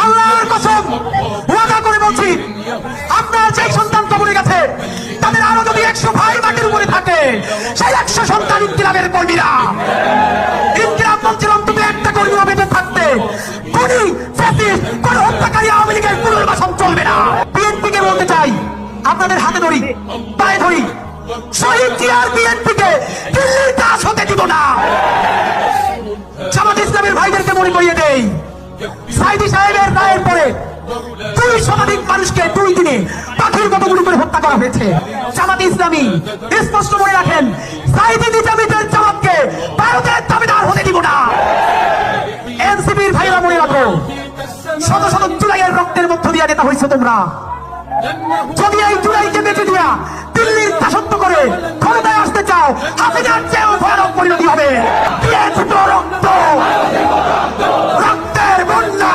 আল্লাহর কসম ওয়াদা করে বলছি, আপনার যে সন্তান কবরে গেছে তাদের আরো যদি 100 ভাই মাটির উপরে থাকে, সেই 100 সন্তান ইনকিলাবের কর্মীরা। ইনকিলাব বলছিল অন্তত একটা কর্মীও বেঁচে থাকতে কোনি ফ্যাসিস্ট কোন হত্যাকারী আওয়ামী লীগের পুনর্বাসন চলবে না। বিএনপিকে বলতে চাই, আপনাদের হাতে ধরি, পায়ে ধরি, শহীদ জিয়ার বিএনপিকে দিল্লির দাস হতে দিব না। জামাত ইসলামের ভাইদেরকে মনে করিয়ে দেই, সাইদি সাহেবের রায়ের পরে 2 শতাধিক মানুষকে 2 দিনে পাখির মতো গুলি করে হত্যা করা হয়েছে। জামাত ইসলামী স্পষ্ট মনে রাখেন, সাইদি নিজামীদের জামাতকে ভারতের দাবিদার হতে দিব না। এনসিপির ভাইরা মনে রাখো, শত শত জুলাইয়ের রক্তের মধ্য দিয়ে নেতা হয়েছে তোমরা। যদি এই জুলাইকে বেঁচে দিয়া দিল্লির দাসত্ব করে ক্ষমতায় আসতে চাও, হাসিনার চেয়েও ভয়ানক পরিণতি হবে। রক্তের বন্যা